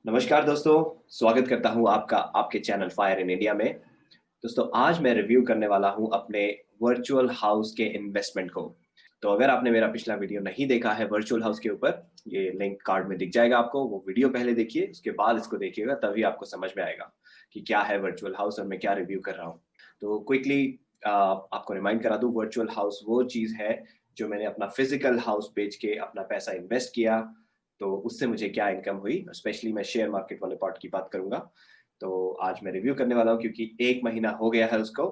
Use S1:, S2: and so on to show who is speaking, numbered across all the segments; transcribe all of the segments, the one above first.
S1: नमस्कार दोस्तों, स्वागत करता हूं आपका आपके चैनल फायर इन इंडिया में। दोस्तों, आज मैं रिव्यू करने वाला हूं अपने वर्चुअल हाउस के इन्वेस्टमेंट को। तो अगर आपने मेरा पिछला वीडियो नहीं देखा है वर्चुअल हाउस के ऊपर, ये लिंक कार्ड में दिख जाएगा आपको। वो वीडियो पहले देखिए, उसके बाद इसको देखिएगा, तभी आपको समझ में आएगा कि क्या है वर्चुअल हाउस और मैं क्या रिव्यू कर रहा हूँ। तो क्विकली आपको रिमाइंड करा दूं, वर्चुअल हाउस वो चीज़ है जो मैंने अपना फिजिकल हाउस बेच के अपना पैसा इन्वेस्ट किया, तो उससे मुझे क्या इनकम हुई। स्पेशली मैं शेयर मार्केट वाले पार्ट की बात करूंगा। तो आज मैं रिव्यू करने वाला हूँ क्योंकि 1 महीना हो गया है उसको।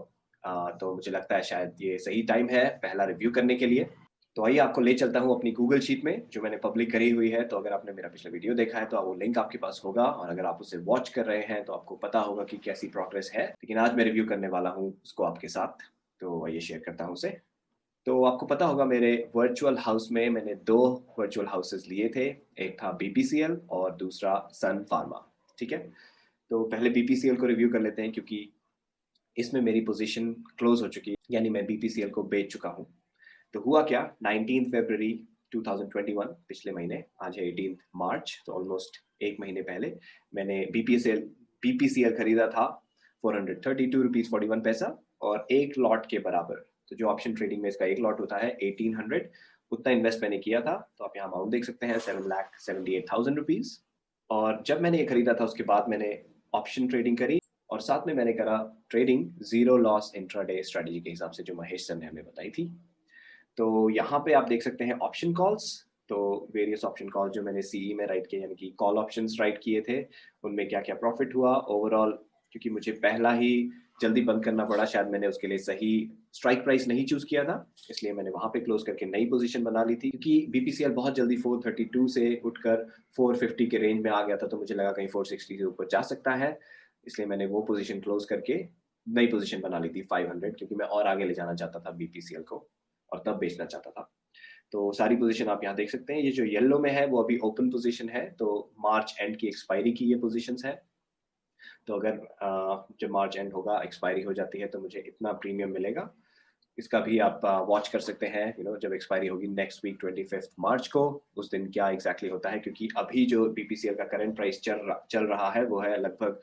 S1: तो मुझे लगता है शायद ये सही टाइम है पहला रिव्यू करने के लिए। तो आइए आपको ले चलता हूँ अपनी गूगल शीट में जो मैंने पब्लिक करी हुई है। तो अगर आपने मेरा पिछला वीडियो देखा है तो वो लिंक आपके पास होगा, और अगर आप उसे वॉच कर रहे हैं तो आपको पता होगा कि कैसी प्रोग्रेस है। लेकिन आज मैं रिव्यू करने वाला हूँ उसको आपके साथ। तो आइए शेयर करता हूँ उसे। तो आपको पता होगा, मेरे वर्चुअल हाउस में मैंने दो वर्चुअल हाउसेस लिए थे। एक था बीपीसीएल और दूसरा सन फार्मा। ठीक है, तो पहले बीपीसीएल को रिव्यू कर लेते हैं क्योंकि इसमें मेरी पोजीशन क्लोज हो चुकी है, यानी मैं बीपीसीएल को बेच चुका हूँ। तो हुआ क्या, 19 फरवरी 2021, पिछले महीने, आज है 18 मार्च, तो ऑलमोस्ट 1 महीने पहले मैंने बीपीसीएल बीपीसीएल खरीदा था 432 रुपीज 41 पैसा, और एक लॉट के बराबर। तो जो ऑप्शन ट्रेडिंग में इसका एक लॉट होता है 1800, उतना इन्वेस्ट मैंने किया था। तो आप यहाँ अमाउंट देख सकते हैं, 7,78,000 रुपीज। और जब मैंने ये खरीदा था उसके बाद मैंने ऑप्शन ट्रेडिंग करी, और साथ में मैंने करा trading zero loss intraday strategy के हिसाब से जो महेश सर ने हमें बताई थी। तो यहाँ पे आप देख सकते हैं ऑप्शन कॉल्स। तो वेरियस ऑप्शन कॉल जो मैंने सीई में राइट किए, यानी कि कॉल ऑप्शंस राइट किए थे, उनमें क्या क्या प्रॉफिट हुआ ओवरऑल। क्योंकि मुझे पहला ही जल्दी बंद करना पड़ा, शायद मैंने उसके लिए सही स्ट्राइक प्राइस नहीं चूज किया था, इसलिए मैंने वहां पे क्लोज करके नई पोजीशन बना ली थी। क्योंकि बीपीसीएल बहुत जल्दी 432 से उठकर 450 के रेंज में आ गया था, तो मुझे लगा कहीं 460 से ऊपर जा सकता है, इसलिए मैंने वो पोजीशन क्लोज करके नई पोजीशन बना ली थी 500, क्योंकि मैं और आगे ले जाना चाहता था बीपीसीएल को, और तब बेचना चाहता था। तो सारी पोजीशन आप यहाँ देख सकते हैं। ये जो येलो में है वो अभी ओपन पोजीशन है, तो मार्च एंड की एक्सपायरी की ये पोजीशंस है। तो अगर जब मार्च एंड होगा, एक्सपायरी हो जाती है, तो मुझे इतना प्रीमियम मिलेगा। इसका भी आप वॉच कर सकते हैं, जब एक्सपायरी होगी नेक्स्ट वीक 25 मार्च को, उस दिन क्या एग्जैक्टली होता है। क्योंकि अभी जो बीपीसीएल का करंट प्राइस चल रहा है वो है लगभग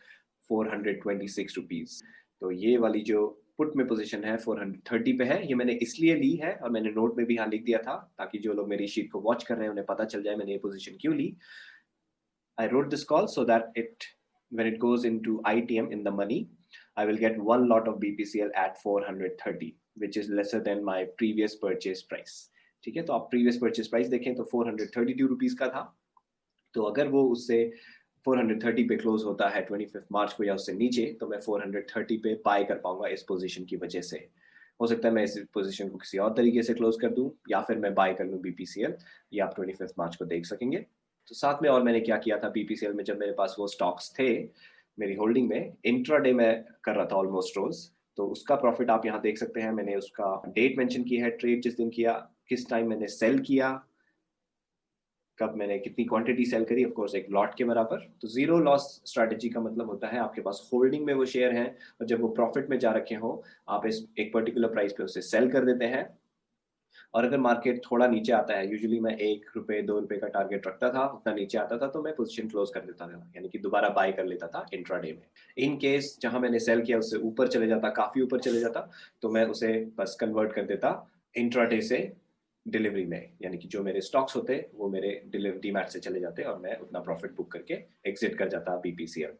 S1: 426 रुपीज। तो ये वाली जो पुट में पोजीशन है 430 पे है, ये मैंने इसलिए ली है, और मैंने नोट में भी यहाँ लिख दिया था ताकि जो लोग मेरी शीट को वॉच कर रहे हैं उन्हें पता चल जाए मैंने ये पोजीशन क्यों ली। I wrote this call so that when it goes into ITM in the money, I will get one lot of BPCL at 430, which is lesser than my previous purchase price. ठीक है, तो आप previous purchase price देखें तो 432 rupees का था। तो अगर वो उससे 430 पे क्लोज होता है 25 मार्च को, या उससे नीचे, तो मैं 430 पे बाय कर पाऊंगा इस पोजीशन की वजह से। हो सकता है मैं इस पोजीशन को किसी और तरीके से क्लोज कर दूं, या फिर मैं बाय कर लूं बीपीसीएल। ये आप 25 मार्च को देख सकेंगे। तो साथ में और मैंने क्या किया था बीपीसीएल में, जब मेरे पास वो स्टॉक्स थे मेरी होल्डिंग में, इंट्राडे में कर रहा था ऑलमोस्ट रोज। तो उसका प्रॉफिट आप यहाँ देख सकते हैं, मैंने उसका डेट मेंशन की है, ट्रेड जिस दिन किया, किस टाइम मैंने सेल किया, कब मैंने कितनी क्वांटिटी सेल करी, ऑफ कोर्स एक लॉट के बराबर। तो जीरो लॉस स्ट्रैटेजी का मतलब होता है आपके पास होल्डिंग में वो शेयर हैं, और जब वो प्रॉफिट में जा रखे हो, आप इस एक पर्टिकुलर प्राइस पे उसे सेल कर देते हैं। और अगर मार्केट थोड़ा नीचे आता है, यूजुअली मैं 1 रुपए 2 रुपए का टारगेट रखता था, उतना नीचे आता था तो मैं पोजीशन क्लोज कर देता था, यानी कि दोबारा बाय कर लेता था इंट्राडे में। इन केस जहां मैंने सेल किया उससे ऊपर चले जाता, काफी ऊपर चले जाता, तो मैं उसे बस कन्वर्ट कर देता इंट्राडे से डिलीवरी में, यानी कि जो मेरे स्टॉक्स होते वो मेरे डिलीवरी डीमैट से चले जाते, और मैं उतना प्रॉफिट बुक करके एग्जिट कर जाता बीपीसीएल।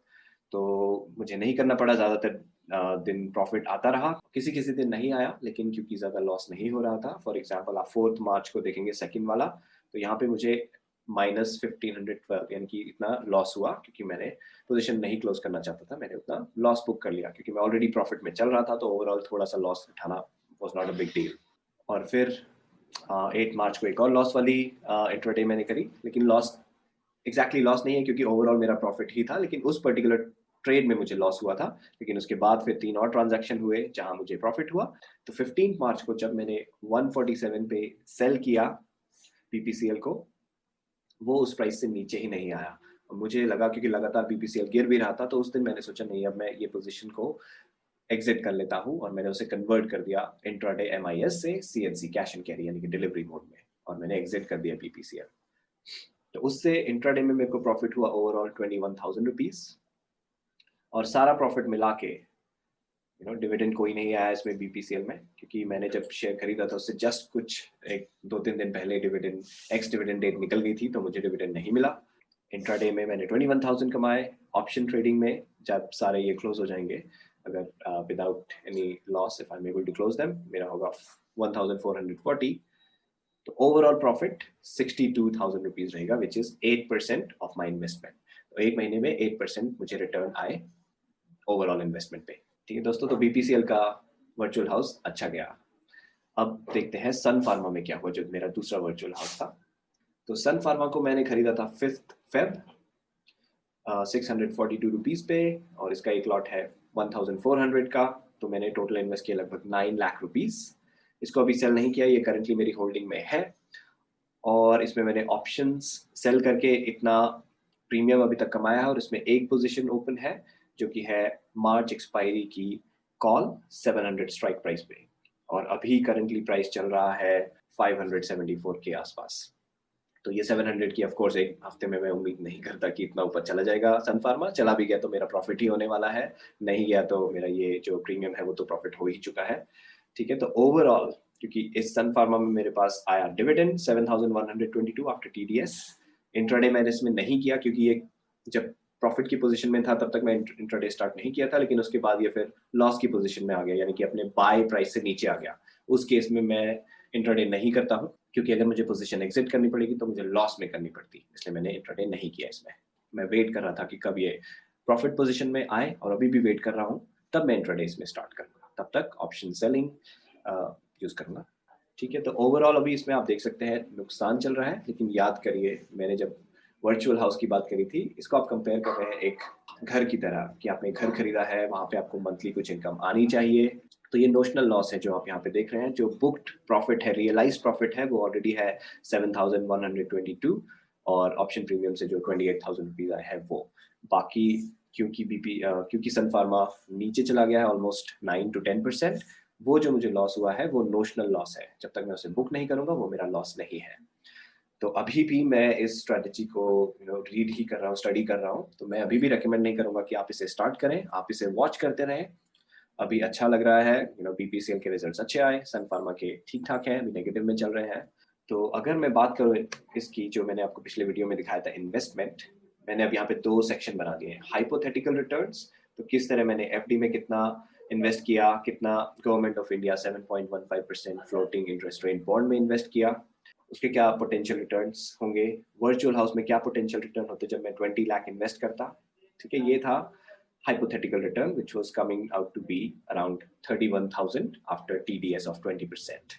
S1: तो मुझे नहीं करना पड़ा, ज्यादातर दिन प्रॉफिट आता रहा, किसी किसी दिन नहीं आया, लेकिन क्योंकि ज्यादा लॉस नहीं हो रहा था। फॉर एग्जाम्पल आप 4 मार्च को देखेंगे, सेकंड वाला, तो यहाँ पे मुझे -1512, यानी कि इतना लॉस हुआ, क्योंकि मैंने पोजीशन नहीं क्लोज करना चाहता था, मैंने उतना लॉस बुक कर लिया, क्योंकि मैं ऑलरेडी प्रॉफिट में चल रहा था, तो ओवरऑल थोड़ा सा लॉस उठाना was not a big deal. और फिर 8 मार्च को एक और लॉस वाली इंट्राडे मैंने करी, लेकिन लॉस एग्जैक्टली लॉस नहीं है, क्योंकि ओवरऑल मेरा प्रॉफिट ही था, लेकिन उस पर्टिकुलर ट्रेड में मुझे लॉस हुआ था। लेकिन उसके बाद फिर 3 और ट्रांजैक्शन हुए जहां मुझे प्रॉफिट हुआ। तो 15 मार्च को जब मैंने 147 पे सेल किया बीपीसीएल को, वो उस प्राइस से नीचे ही नहीं आया। और मुझे लगा, क्योंकि लगातार बीपीसीएल गिर भी रहा था, तो उस दिन मैंने सोचा नहीं, अब मैं ये पोजीशन को एग्जिट कर लेता हूं, और मैंने उसे कन्वर्ट कर दिया इंट्राडे एमआईएस से सीएनसी, कैश एंड कैरी, यानी कि डिलीवरी मोड में, और मैंने एग्जिट कर दिया बीपीसीएल। तो उससे इंट्राडे में मेरे को प्रॉफिट हुआ ओवरऑल 21,000 रुपीज, और सारा प्रॉफिट मिला के डिविडेंड कोई नहीं आया इसमें बीपीसीएल में, क्योंकि मैंने जब शेयर खरीदा था उससे जस्ट कुछ एक 2-3 दिन पहले डिविडेंड एक्स डिविडेंड डेट निकल गई थी, तो मुझे डिविडेंड नहीं मिला। इंट्राडे में मैंने 21,000 कमाए। ऑप्शन ट्रेडिंग में जब सारे ये क्लोज हो जाएंगे, अगर without any loss, if I am able to close them, मेरा होगा 1440। तो ओवरऑल प्रॉफिट 62,000 रुपीज रहेगा, which is 8% of my investment. तो एक महीने में 8% मुझे रिटर्न आए ओवरऑल इन्वेस्टमेंट पे। ठीक है दोस्तों, तो बीपीसीएल का वर्चुअल हाउस अच्छा गया। अब देखते हैं सन फार्मा में क्या हुआ, जो मेरा दूसरा वर्चुअल हाउस था। तो सन फार्मा को मैंने खरीदा था 5 फेब 642 रुपीज पे, और इसका एक लॉट है 1400 का। तो मैंने टोटल इन्वेस्ट किया लगभग 9 लाख रुपीज। इसको अभी सेल नहीं किया, ये करंटली मेरी होल्डिंग में है, और इसमें मैंने ऑप्शंस सेल करके इतना प्रीमियम अभी तक कमाया है। और इसमें एक पोजीशन ओपन है जो कि है मार्च एक्सपायरी की कॉल 700 स्ट्राइक प्राइस पे, और अभी करंटली प्राइस चल रहा है 574 के आसपास। तो ये 700 की ऑफ कोर्स एक हफ्ते में मैं उम्मीद नहीं करता कि इतना ऊपर चला जाएगा सन फार्मा। चला भी गया तो मेरा प्रॉफिट ही होने वाला है, नहीं गया तो मेरा ये जो प्रीमियम है वो तो प्रॉफिट हो ही चुका है। ठीक है, तो ओवरऑल क्योंकि इस सन फार्मा में मेरे पास आया डिविडेंड 7,122 आफ्टर टीडीएस। इंट्राडे मैंने इसमें नहीं किया, क्योंकि ये जब प्रॉफिट की पोजीशन में था तब तक मैं इंट्राडे स्टार्ट नहीं किया था, लेकिन उसके बाद ये फिर लॉस की पोजीशन में आ गया, यानी कि अपने बाय प्राइस से नीचे आ गया। उस केस में मैं इंट्राडे नहीं करता हूँ, क्योंकि अगर मुझे पोजीशन एग्जिट करनी पड़ेगी तो मुझे लॉस में करनी पड़ती, इसलिए मैंने इंट्राडे नहीं किया इसमें। मैं वेट कर रहा था कि कब ये प्रॉफिट पोजीशन में आए, और अभी भी वेट कर रहा हूँ, तब मैं इंट्राडे इसमें स्टार्ट करूँगा। तब तक ऑप्शन सेलिंग यूज करूँगा। ठीक है, तो ओवरऑल अभी इसमें आप देख सकते हैं नुकसान चल रहा है, लेकिन याद करिए मैंने जब वर्चुअल हाउस की बात करी थी, इसको आप कंपेयर कर रहे हैं एक घर की तरह, कि आपने घर खरीदा है, वहां पे आपको मंथली कुछ इनकम आनी चाहिए। तो ये नोशनल लॉस है जो आप यहाँ पे देख रहे हैं। जो बुक्ड प्रॉफिट है, रियलाइज प्रॉफिट है, वो ऑलरेडी है 7,122, और ऑप्शन प्रीमियम से जो 28,000 रुपीज आए हैं वो। बाकी क्योंकि सन फार्मा नीचे चला गया है ऑलमोस्ट 9 to 10%, वो जो मुझे लॉस हुआ है वो नोशनल लॉस है। जब तक मैं उसे बुक नहीं करूंगा वो मेरा लॉस नहीं है। तो अभी भी मैं इस स्ट्रेटजी को रीड ही कर रहा हूँ, स्टडी कर रहा हूँ। तो मैं अभी भी रेकमेंड नहीं करूंगा कि आप इसे स्टार्ट करें, आप इसे वॉच करते रहें। अभी अच्छा लग रहा है, बीपीसीएल के रिजल्ट्स अच्छे आए, सन फार्मा के ठीक ठाक हैं, अभी नेगेटिव में चल रहे हैं। तो अगर मैं बात करूँ इसकी, जो मैंने आपको पिछले वीडियो में दिखाया था इन्वेस्टमेंट, मैंने अब यहाँ पे 2 सेक्शन बना दिए हैं। हाइपोथेटिकल रिटर्न्स, तो किस तरह मैंने एफडी में कितना इन्वेस्ट किया, कितना government of India 7.15% floating interest rate bond में इन्वेस्ट किया, उसके क्या पोटेंशियल रिटर्न्स होंगे। वर्चुअल हाउस में क्या पोटेंशियल रिटर्न होते जब मैं 20 लाख इन्वेस्ट करता। ठीक है, ये था hypothetical return which was coming out to be around 31,000 after TDS of 20%.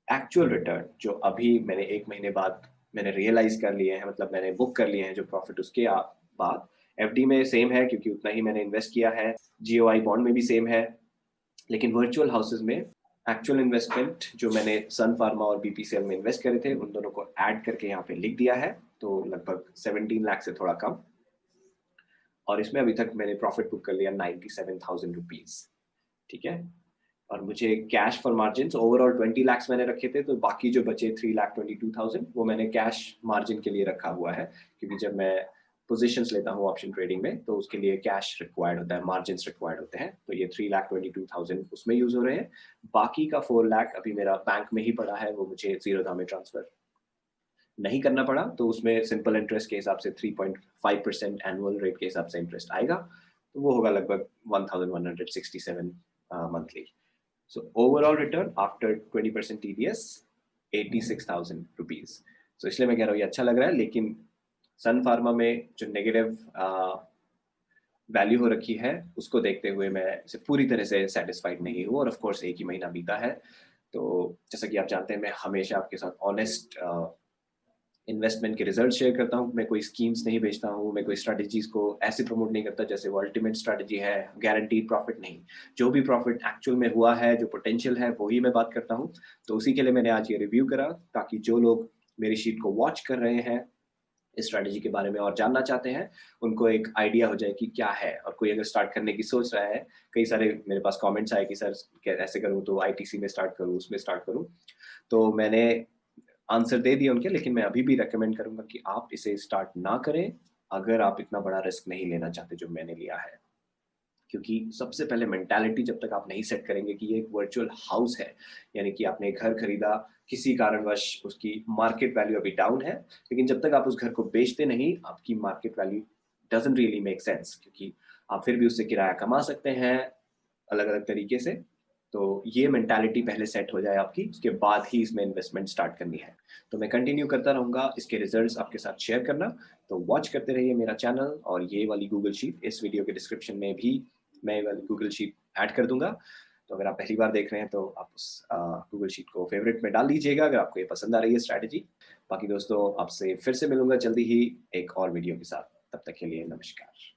S1: Actual return जो अभी मैंने एक महीने बाद मैंने रियलाइज कर लिए हैं, मतलब मैंने बुक कर लिए हैं जो प्रॉफिट, उसके बाद एफडी में सेम है क्योंकि उतना ही मैंने इन्वेस्ट किया है, जीओआई बॉन्ड में भी सेम है। लेकिन वर्चुअल हाउसेज में एक्चुअल इन्वेस्टमेंट जो मैंने सन फार्मा और बीपीसीएल में इन्वेस्ट करे थे, उन दोनों को ऐड करके यहाँ पे लिख दिया है, तो लगभग 17 लाख से थोड़ा कम। और इसमें अभी तक मैंने प्रॉफिट बुक कर लिया 97,000 रुपीज। ठीक है, और मुझे cash for margin overall 20 lakh मैंने रखे थे, तो बाकी जो बचे 3,22,000 वो मैंने कैश मार्जिन के लिए रखा हुआ है, क्योंकि जब मैं पोजीशंस लेता हूँ ऑप्शन ट्रेडिंग में तो उसके लिए कैश रिक्वायर्ड होता है, मार्जिन रिक्वायर्ड होते हैं। तो ये 3,22,000 उसमें यूज हो रहे हैं। बाकी का 4 लाख अभी मेरा बैंक में ही पड़ा है, वो मुझे जीरोधा में ट्रांसफर नहीं करना पड़ा, तो उसमें सिंपल इंटरेस्ट के हिसाब से 3.5% एनुअल रेट के हिसाब से इंटरेस्ट आएगा, तो वो होगा लगभग 1,167 monthly. So overall return after 20% TDS 86,000 rupees. So इसलिए मैं कह रहा हूँ ये अच्छा लग रहा है, लेकिन सन फार्मा में जो नेगेटिव वैल्यू हो रखी है उसको देखते हुए मैं इसे पूरी तरह से सेटिस्फाइड नहीं हूँ। और ऑफ कोर्स एक ही महीना बीता है, तो जैसा कि आप जानते हैं मैं हमेशा आपके साथ ऑनेस्ट इन्वेस्टमेंट के रिजल्ट शेयर करता हूँ। मैं कोई स्कीम्स नहीं बेचता हूँ, मैं कोई स्ट्रैटेजीज को ऐसे प्रमोट नहीं करता जैसे वो अल्टीमेट स्ट्रैटेजी है, गारंटीड प्रॉफिट नहीं। जो भी प्रॉफिट एक्चुअल में हुआ है, जो पोटेंशियल है, वो ही मैं बात करता हूँ। तो उसी के लिए मैंने आज ये रिव्यू करा, ताकि जो लोग मेरी शीट को वॉच कर रहे हैं, इस स्ट्रैटेजी के बारे में और जानना चाहते हैं, उनको एक आइडिया हो जाए कि क्या है। और कोई अगर स्टार्ट करने की सोच रहा है, कई सारे मेरे पास कमेंट्स आए कि सर ऐसे करूँ तो आईटीसी में स्टार्ट करूँ, उसमें स्टार्ट करूँ। तो मैंने आंसर दे दिए उनके, लेकिन मैं अभी भी रेकमेंड करूंगा कि आप इसे स्टार्ट ना करें अगर आप इतना बड़ा रिस्क नहीं लेना चाहते जो मैंने लिया है। क्योंकि सबसे पहले मेंटालिटी जब तक आप नहीं सेट करेंगे कि ये एक वर्चुअल हाउस है, यानी कि आपने एक घर खरीदा, किसी कारणवश उसकी मार्केट वैल्यू अभी डाउन है, लेकिन जब तक आप उस घर को बेचते नहीं, आपकी market value doesn't really make sense, क्योंकि आप फिर भी उससे किराया कमा सकते हैं अलग अलग तरीके से। तो ये मेंटालिटी पहले सेट हो जाए आपकी, उसके बाद ही इसमें इन्वेस्टमेंट स्टार्ट करनी है। तो मैं कंटिन्यू करता रहूंगा इसके रिजल्ट्स आपके साथ शेयर करना। तो वॉच करते रहिए मेरा चैनल, और ये वाली गूगल शीट इस वीडियो के डिस्क्रिप्शन में भी मैं वाली गूगल शीट ऐड कर दूंगा। तो अगर आप पहली बार देख रहे हैं तो आप उस गूगल शीट को फेवरेट में डाल दीजिएगा अगर आपको ये पसंद आ रही है स्ट्रैटेजी। बाकी दोस्तों, आपसे फिर से मिलूंगा जल्दी ही एक और वीडियो के साथ। तब तक के लिए नमस्कार।